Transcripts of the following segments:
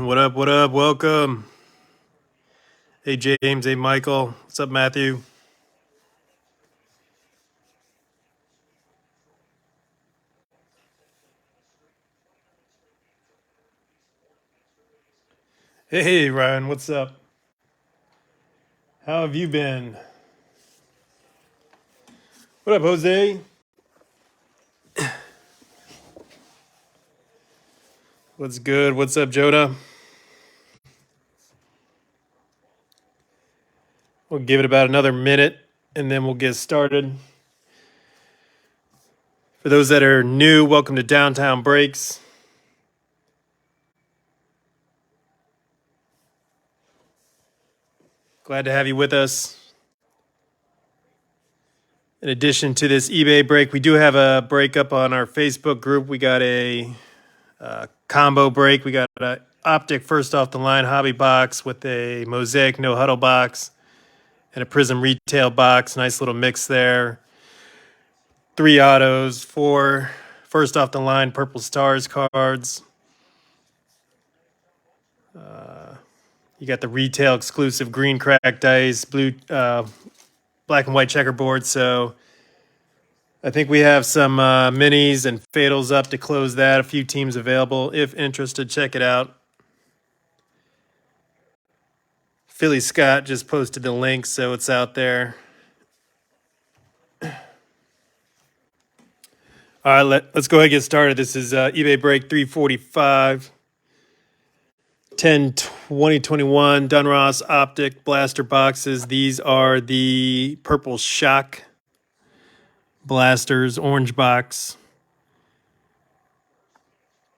What up? What up? Welcome. Hey, James. Hey, Michael. What's up, Matthew? Hey, Ryan. What's up? How have you been? What up, Jose? What's good? What's up, Joda? We'll give it about another minute and then we'll get started. For those that are new, welcome to Downtown Breaks. Glad to have you with us. In addition to this eBay break, we do have a break up on our Facebook group. We got a combo break. We got an Optic first off the line hobby box with a Mosaic no huddle box and a Prism retail box. Nice little mix there. 3 autos, 4 first off the line Purple Stars cards. You got the retail exclusive green crack dice, blue, black and white checkerboard. So I think we have some minis and fatals up to close that. A few teams available. If interested, check it out. Philly Scott just posted the link, so it's out there. All right, let's go ahead and get started. This is eBay break 345. 10/20/21 Donruss Optic blaster boxes. These are the Purple Shock blasters, orange box.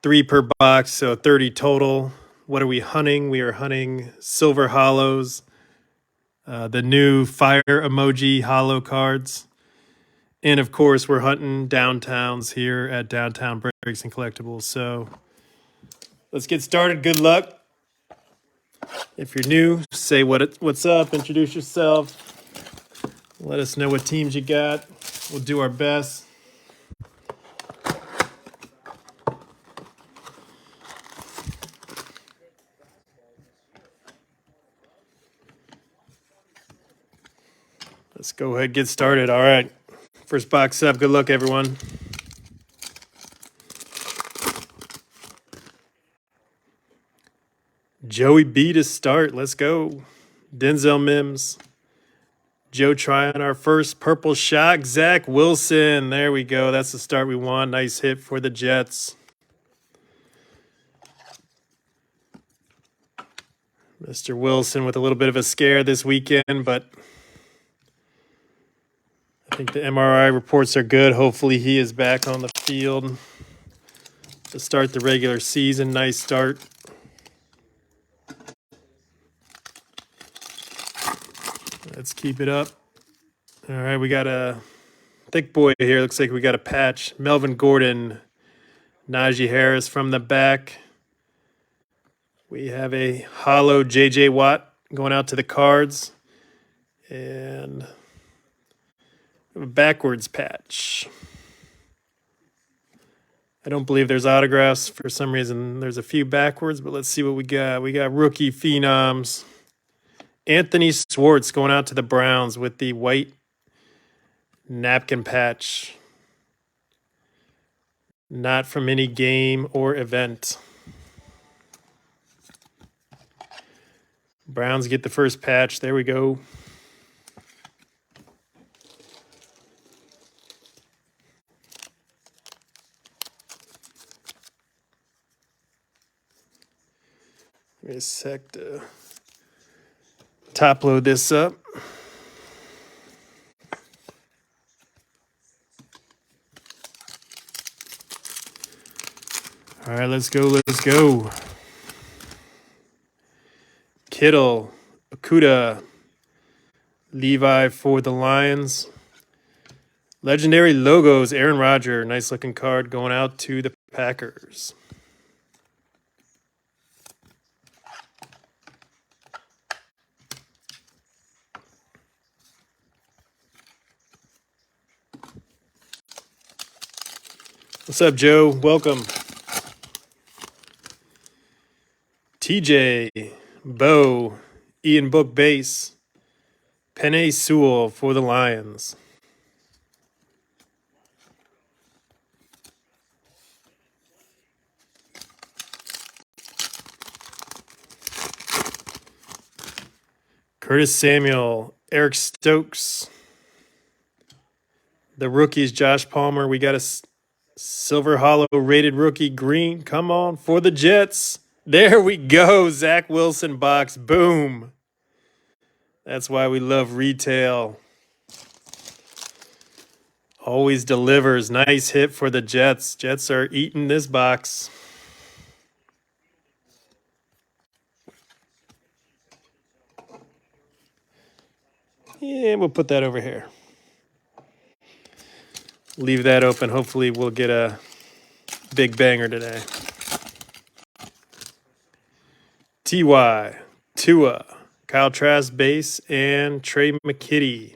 3 per box, so 30 total. What are we hunting? We are hunting silver hollows, the new fire emoji hollow cards. And of course, we're hunting downtowns here at Downtown Breaks and Collectibles. So let's get started. Good luck. If you're new, say what's up, introduce yourself. Let us know what teams you got. We'll do our best. Let's go ahead and get started. All right. First box up. Good luck, everyone. Joey B to start. Let's go. Denzel Mims. Joe trying our first Purple Shock. Zach Wilson. There we go. That's the start we want. Nice hit for the Jets. Mr. Wilson with a little bit of a scare this weekend, but I think the MRI reports are good. Hopefully he is back on the field to start the regular season. Nice start. Let's keep it up. All right, we got a thick boy here. Looks like we got a patch. Melvin Gordon, Najee Harris from the back. We have a hollow J.J. Watt going out to the cards. And a backwards patch. I don't believe there's autographs. For some reason, there's a few backwards, but let's see what we got. We got rookie phenoms. Anthony Swartz going out to the Browns with the white napkin patch. Not from any game or event. Browns get the first patch. There we go. Give me a sec to top load this up. All right, let's go. Let's go. Kittle, Okuda, Levi for the Lions. Legendary logos, Aaron Rodgers. Nice looking card going out to the Packers. What's up, Joe? Welcome. TJ, Bo, Ian Book base. Penei Sewell for the Lions. Curtis Samuel, Eric Stokes. The rookies, Josh Palmer. We got a silver hollow rated rookie green. Come on for the Jets. There we go. Zach Wilson box. Boom. That's why we love retail. Always delivers. Nice hit for the Jets. Jets are eating this box. Yeah, we'll put that over here. Leave that open. Hopefully we'll get a big banger today. T.Y., Tua, Kyle Trask base, and Trey McKitty.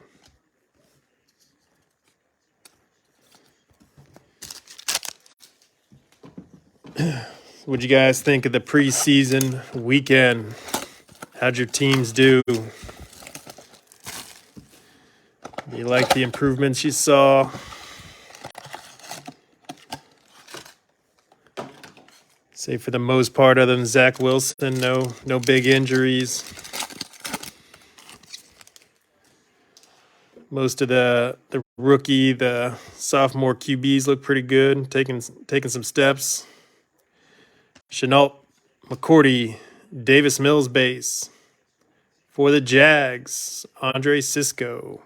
What'd you guys think of the preseason weekend? How'd your teams do? You like the improvements you saw? Say for the most part, other than Zach Wilson, no big injuries. Most of the rookie, the sophomore QBs look pretty good, taking some steps. Chenault, McCourty, Davis Mills base. For the Jags, Andre Cisco.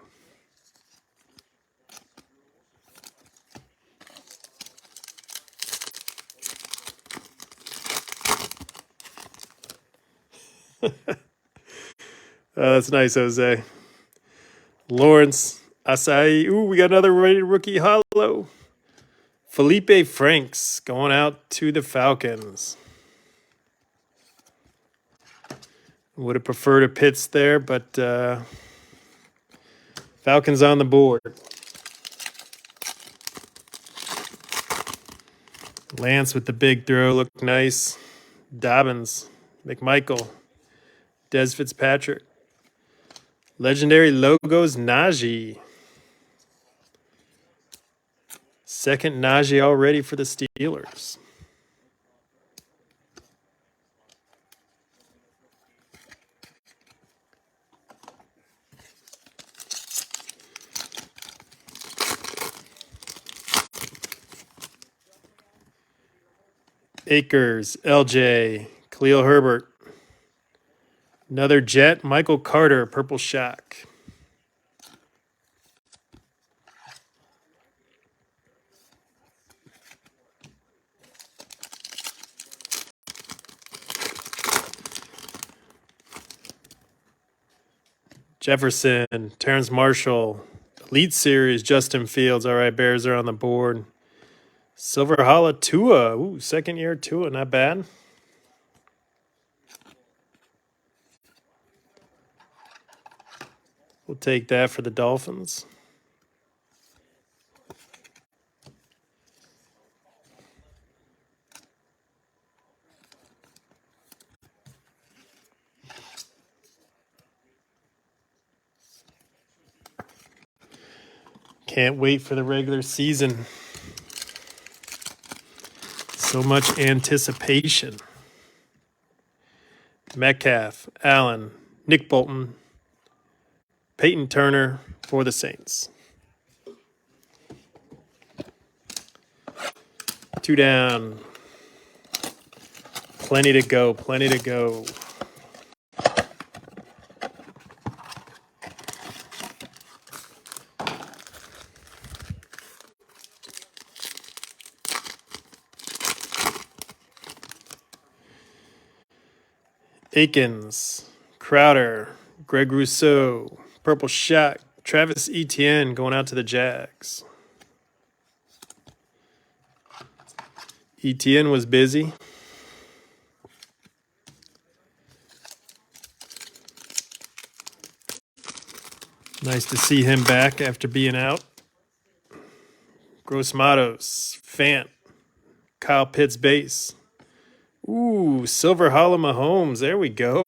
That's nice, Jose. Lawrence Asai. Ooh, we got another rated rookie hollow. Felipe Franks going out to the Falcons. Would have preferred a Pitts there, but Falcons on the board. Lance with the big throw looked nice. Dobbins, McMichael, Des Fitzpatrick. Legendary logos, Najee. Second Najee already for the Steelers. Akers, LJ, Khalil Herbert. Another Jet, Michael Carter, Purple Shock. Jefferson, Terrence Marshall, Elite Series, Justin Fields. All right, Bears are on the board. Silver Hollow Tua. Ooh, second year Tua, not bad. We'll take that for the Dolphins. Can't wait for the regular season. So much anticipation. Metcalf, Allen, Nick Bolton, Peyton Turner for the Saints. 2 down. Plenty to go, plenty to go. Akins, Crowder, Greg Rousseau, Purple Shot, Travis Etienne going out to the Jags. Etienne was busy. Nice to see him back after being out. Gross Matos, Fant, Kyle Pitts base. Ooh, Silver Hollow Mahomes. There we go.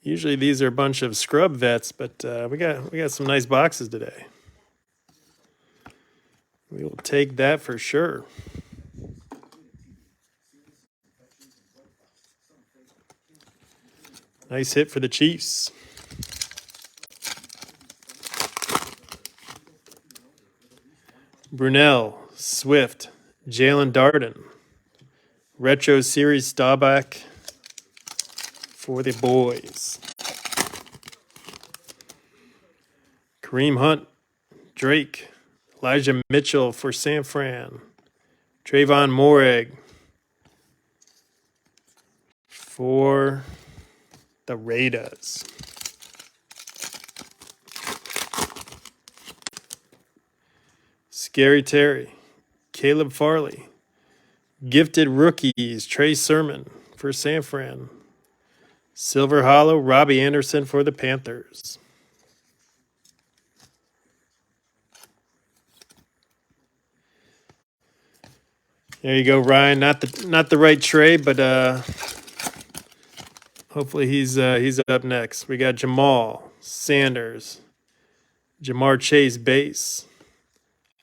Usually these are a bunch of scrub vets, but we got some nice boxes today. We will take that for sure. Nice hit for the Chiefs. Brunell, Swift, Jalen Darden. Retro Series Staubach for the boys. Kareem Hunt, Drake, Elijah Mitchell for San Fran. Trayvon Moreg for the Raiders. Scary Terry, Caleb Farley. Gifted rookies, Trey Sermon for San Fran. Silver Hollow, Robbie Anderson for the Panthers. There you go, Ryan. Not the right Trey, but hopefully he's up next. We got Jamal Sanders, Jamar Chase base,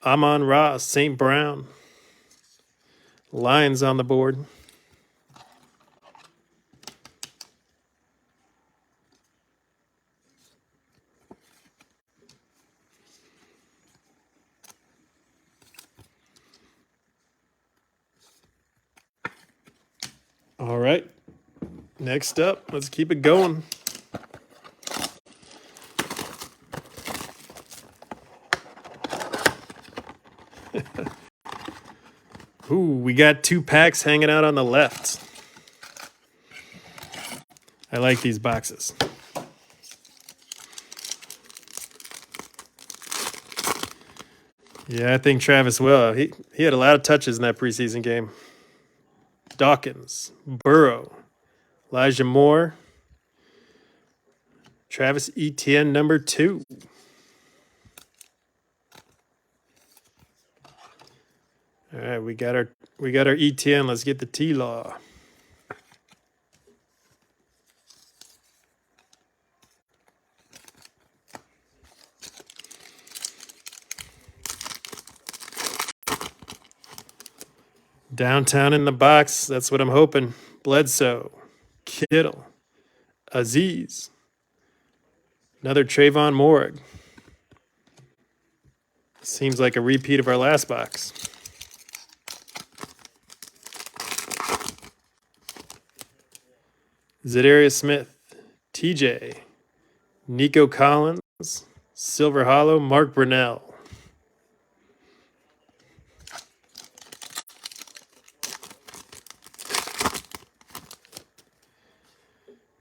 Amon Ross, St. Brown. Lions on the board. All right. Next up, let's keep it going. Ooh, we got 2 packs hanging out on the left. I like these boxes. Yeah, I think Travis will. He had a lot of touches in that preseason game. Dawkins, Burrow, Elijah Moore, Travis Etienne number 2. All right, we got our ETN. Let's get the T-Law. Downtown in the box. That's what I'm hoping. Bledsoe, Kittle, Aziz, another Trayvon Morrig. Seems like a repeat of our last box. Zadarius Smith, TJ, Nico Collins, Silver Hollow, Mark Brunell.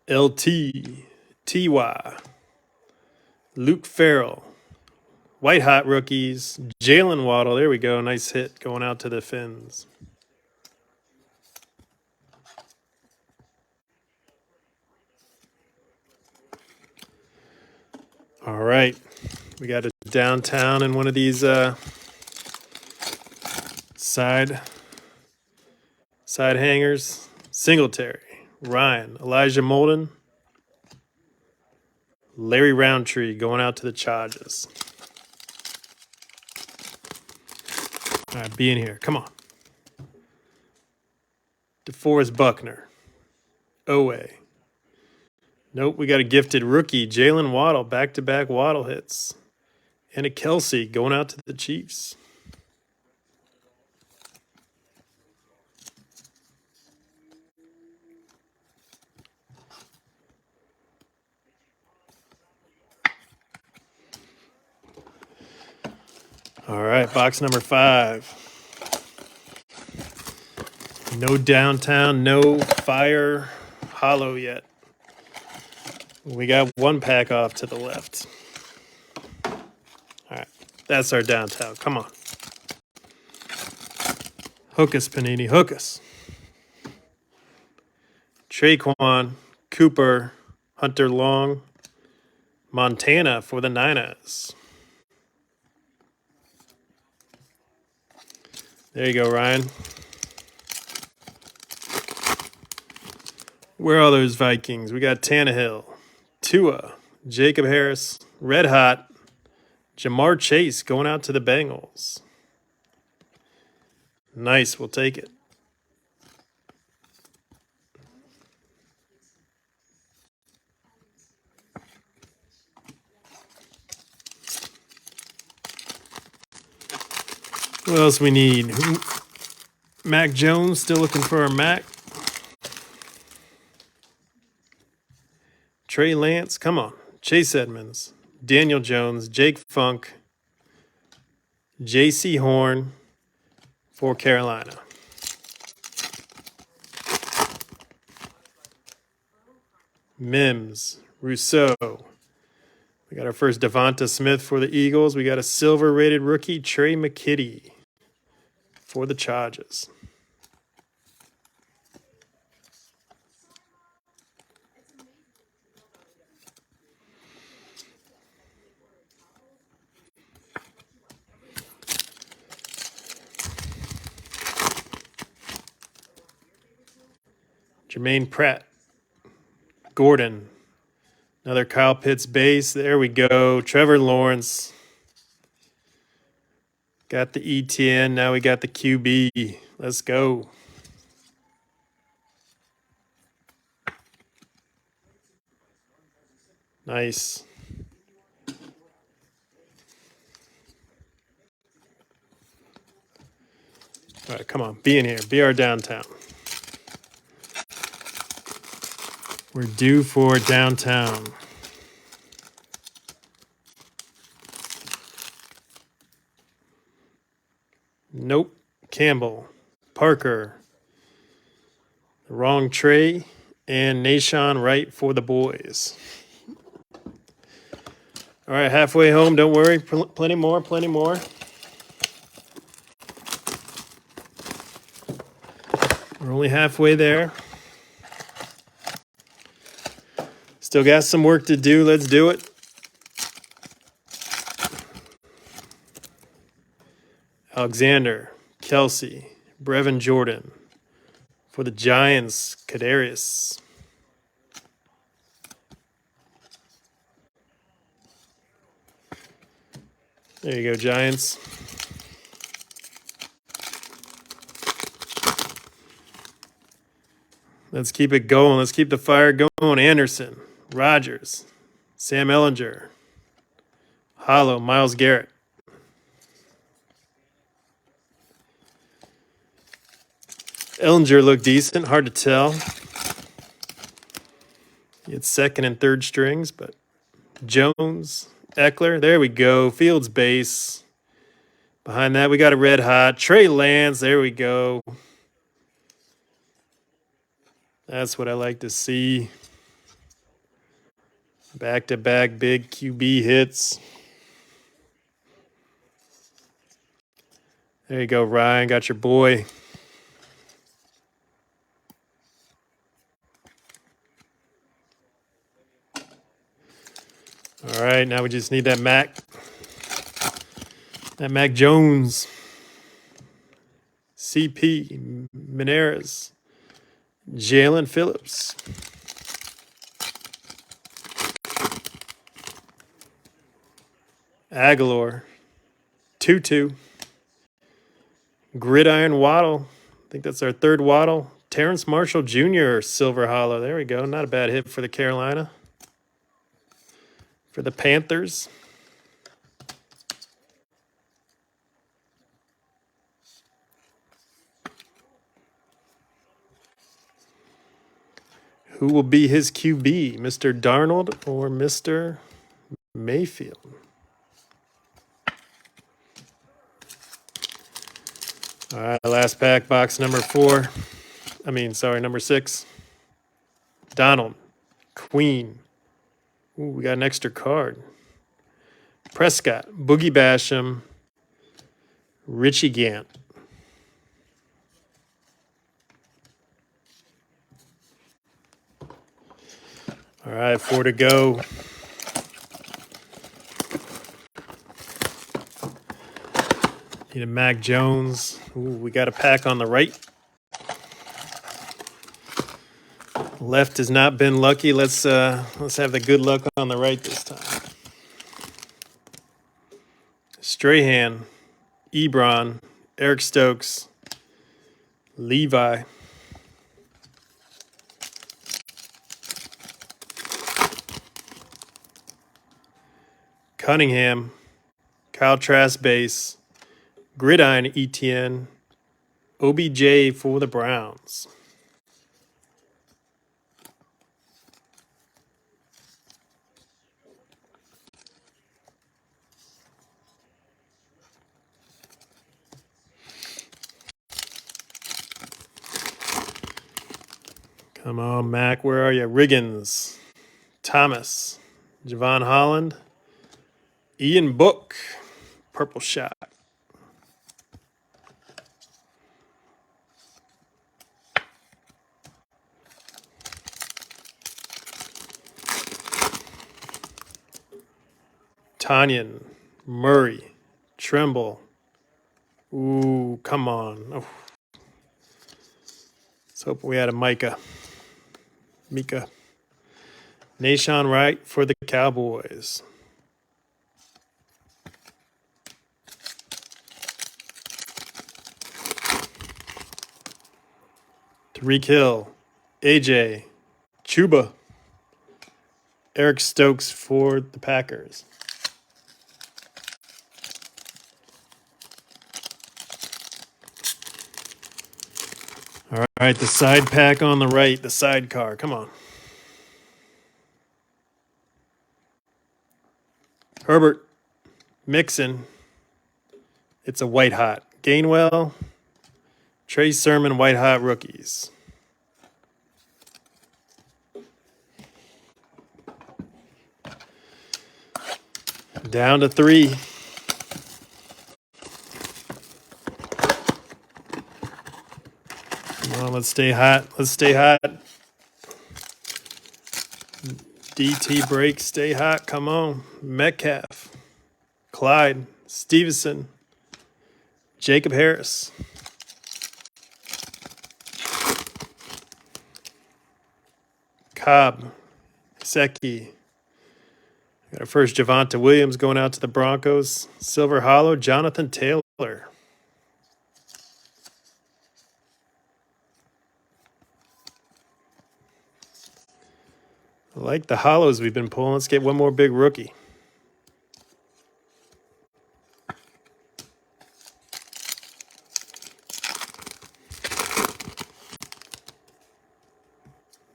LT, TY, Luke Farrell, White Hot rookies, Jalen Waddle. There we go. Nice hit going out to the Fins. All right. We got a downtown in one of these side hangers. Singletary, Ryan, Elijah Molden, Larry Roundtree going out to the Chargers. All right, be in here. Come on. DeForest Buckner. Owe. Nope, we got a gifted rookie, Jalen Waddle, back-to-back Waddle hits. And a Kelsey going out to the Chiefs. All right, box number 5. No downtown, no fire hollow yet. We got 1 pack off to the left. All right, that's our downtown. Come on. Hook us, Panini. Hook us. Traquan, Cooper, Hunter Long, Montana for the Niners. There you go, Ryan. Where are those Vikings? We got Tannehill, Tua, Jacob Harris, Red Hot, Jamar Chase going out to the Bengals. Nice, we'll take it. What else we need? Mac Jones, still looking for our Mac. Trey Lance, come on. Chase Edmonds, Daniel Jones, Jake Funk, J.C. Horn for Carolina. Mims, Rousseau. We got our first Devonta Smith for the Eagles. We got a silver-rated rookie, Trey McKitty, for the Chargers. Jermaine Pratt, Gordon, another Kyle Pitts base. There we go. Trevor Lawrence. Got the ETN. Now we got the QB. Let's go. Nice. All right, come on. Be in here. Be our downtown. We're due for downtown. Nope. Campbell, Parker, the wrong Trey, and Nashawn Wright for the boys. All right, halfway home. Don't worry. Plenty more, plenty more. We're only halfway there. Still got some work to do. Let's do it. Alexander, Kelsey, Brevin Jordan. For the Giants, Kadarius. There you go, Giants. Let's keep it going. Let's keep the fire going. Anderson, Rodgers, Sam Ellinger, Hollow, Myles Garrett. Ellinger looked decent. Hard to tell. He had second and third strings, but Jones, Eckler. There we go. Fields base. Behind that, we got a red hot. Trey Lance. There we go. That's what I like to see. Back-to-back big QB hits. There you go, Ryan. Got your boy. All right, now we just need that Mac. That Mac Jones. CP, Menares, Jalen Phillips. Aguilar, Tutu, Gridiron Waddle. I think that's our third Waddle. Terrence Marshall Jr., Silver Hollow. There we go. Not a bad hit for the Carolina. For the Panthers. Who will be his QB, Mr. Darnold or Mr. Mayfield? All right, last pack, box number 6. Donald, Queen. Ooh, we got an extra card. Prescott, Boogie Basham, Richie Gant. All right, 4 to go. Need a Mac Jones. Ooh, we got a pack on the right. Left has not been lucky. Let's have the good luck on the right this time. Strahan, Ebron, Eric Stokes, Levi, Cunningham, Kyle Trask base, Gridiron ETN, OBJ for the Browns. Come on, Mac. Where are you? Riggins, Thomas, Javon Holland, Ian Book, purple shot. Tanyan, Murray, Trimble. Ooh, come on. Oh. Let's hope we had a Mika. Nashon Wright for the Cowboys. Tyreek Hill, AJ, Chuba, Eric Stokes for the Packers. All right, the side pack on the right, the sidecar. Come on. Herbert, Mixon. It's a white hot. Gainwell, Trey Sermon, white hot rookies. Down to 3. Come on, let's stay hot. Let's stay hot. DT break, stay hot. Come on. Metcalf, Clyde, Stevenson, Jacob Harris. Cobb, Seki. Got our first Javonte Williams going out to the Broncos. Silver Hollow, Jonathan Taylor. I like the hollows we've been pulling. Let's get one more big rookie.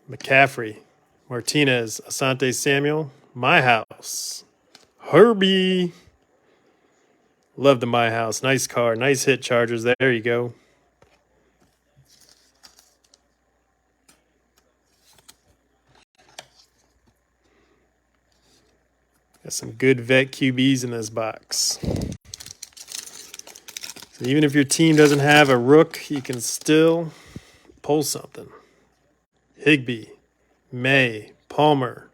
McCaffrey, Martinez, Asante Samuel, My House, Herbie. Love the My House. Nice card. Nice hit, Chargers. There you go. Got some good vet QBs in this box. So even if your team doesn't have a rook, you can still pull something. Higbee, May, Palmer,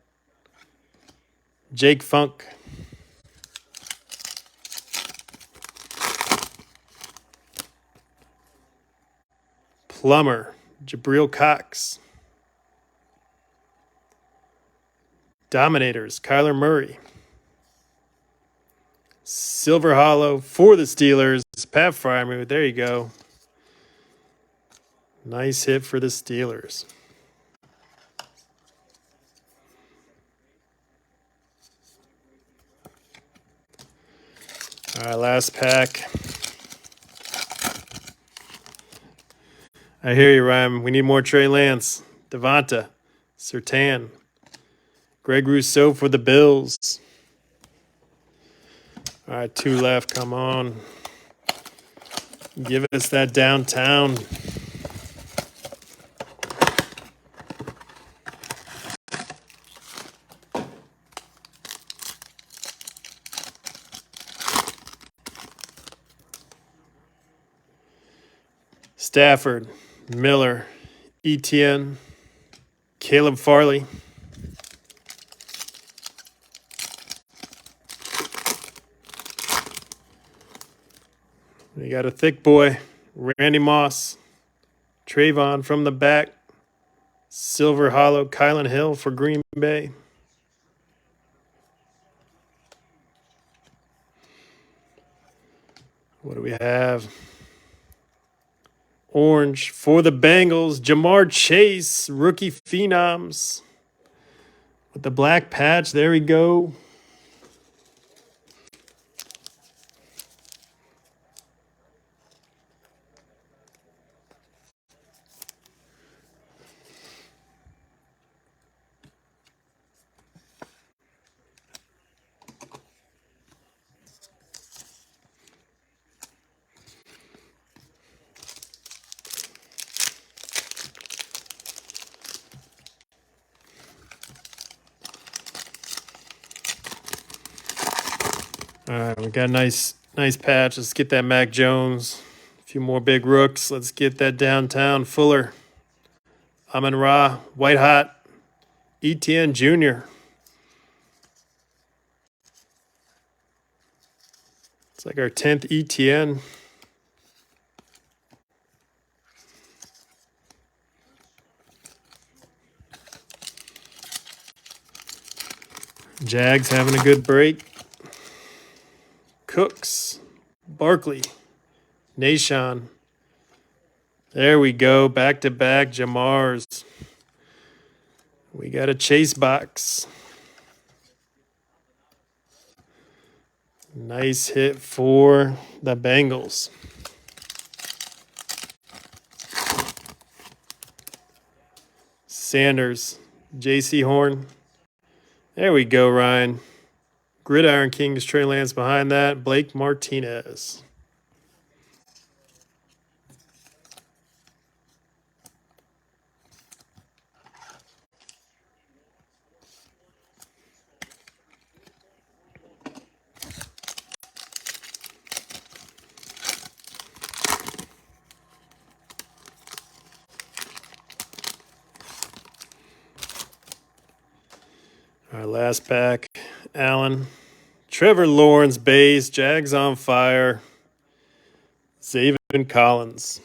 Jake Funk, Plummer, Jabril Cox, Dominators, Kyler Murray, Silver Hollow for the Steelers, Pat Freiermuth. There you go. Nice hit for the Steelers. All right, last pack. I hear you, Ryan. We need more Trey Lance, Devonta, Surtain, Greg Rousseau for the Bills. All right, 2 left. Come on. Give us that downtown. Stafford, Miller, ETN, Caleb Farley. We got a thick boy, Randy Moss, Trayvon from the back, Silver Hollow, Kylan Hill for Green Bay. What do we have? Orange for the Bengals, Jamar Chase, rookie phenoms. With the black patch, there we go. All right, we got a nice patch. Let's get that Mac Jones. A few more big rooks. Let's get that downtown Fuller. Amon-Ra, White Hot, ETN Jr. It's like our 10th ETN. Jags having a good break. Cooks, Barkley, Nashon. There we go. Back-to-back Jamars. We got a Chase box. Nice hit for the Bengals. Sanders, J.C. Horn. There we go, Ryan. Gridiron Kings, Trey Lance behind that. Blake Martinez. Our last pack, Allen. Trevor Lawrence base, Jags on fire. Zaven Collins.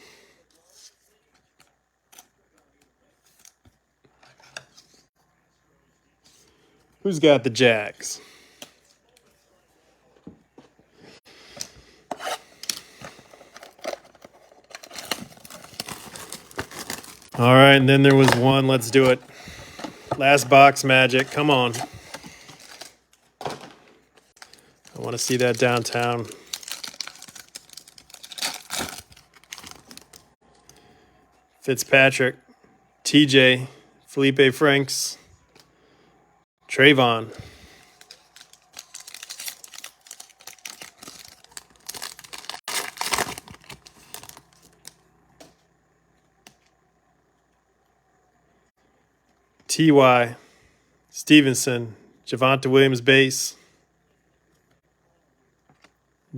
Who's got the Jags? All right, and then there was one. Let's do it. Last box magic. Come on. I want to see that downtown. Fitzpatrick, TJ, Felipe Franks, Trayvon. T.Y., Stevenson, Javonte Williams base.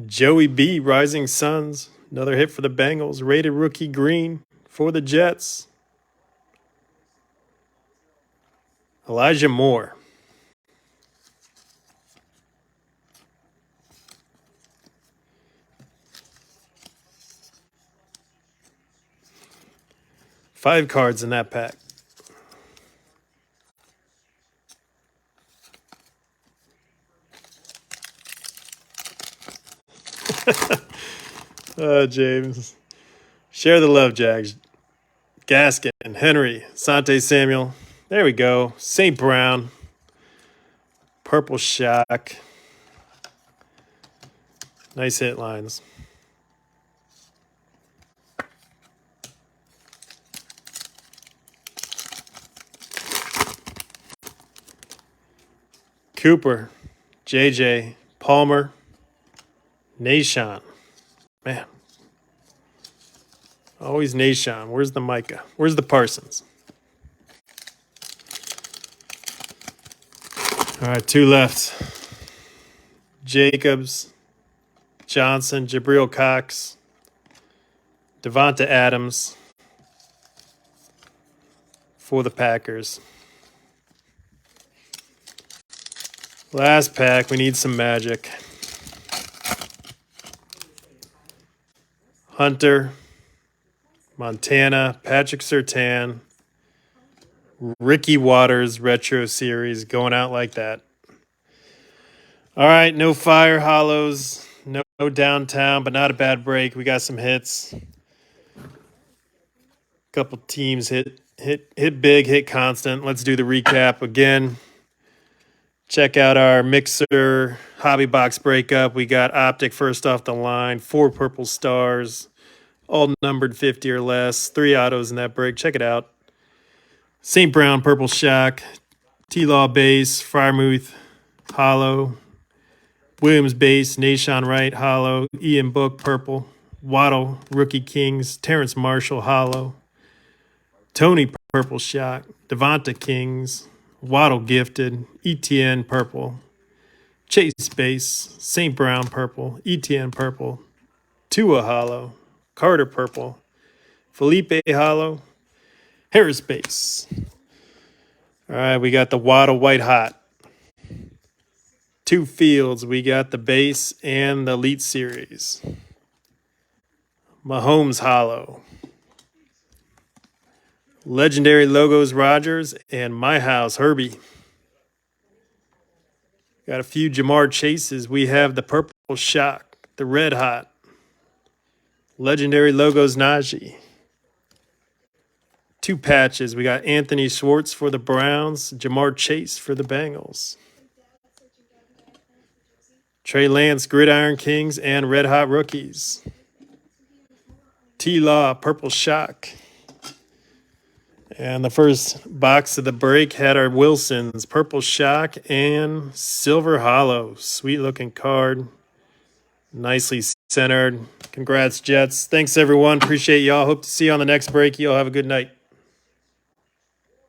Joey B, Rising Suns. Another hit for the Bengals. Rated rookie green for the Jets. Elijah Moore. Five cards in that pack. James. Share the love, Jags. Gaskin, Henry, Sante Samuel. There we go. St. Brown. Purple Shock. Nice hit lines. Cooper, JJ, Palmer, Nashon. Man. Always Nashon. Where's the Micah? Where's the Parsons? All right, two left. Jacobs, Johnson, Jabril Cox, Devonta Adams for the Packers. Last pack, we need some magic. Hunter, Montana, Patrick Surtain, Ricky Waters Retro Series going out like that. All right, no fire hollows, no downtown, but not a bad break. We got some hits. Couple teams hit big, hit constant. Let's do the recap again. Check out our mixer hobby box breakup. We got Optic first off the line, 4 purple stars, all numbered 50 or less, 3 autos in that break. Check it out. St. Brown purple shock, T-Law base, Fryermuth hollow, Williams base, Nashon Wright hollow, Ian Book purple, Waddle rookie kings, Terrence Marshall hollow, Tony purple shock, Devonta kings, Waddle gifted, ETN purple, Chase base, St. Brown purple, ETN purple, Tua hollow, Carter purple, Felipe hollow, Harris base. All right, we got the Waddle white hot. 2 fields, we got the base and the Elite Series. Mahomes hollow. Legendary logos Rogers and My House Herbie. Got a few Jamar Chases. We have the purple shock, the red hot. Legendary logos Najee. 2 patches. We got Anthony Schwartz for the Browns, Jamar Chase for the Bengals. Trey Lance, Gridiron Kings, and Red Hot Rookies. T-Law, Purple Shock. And the first box of the break had our Wilsons, Purple Shock, and Silver Hollow. Sweet looking card. Nicely centered. Congrats, Jets. Thanks, everyone. Appreciate y'all. Hope to see you on the next break. Y'all have a good night.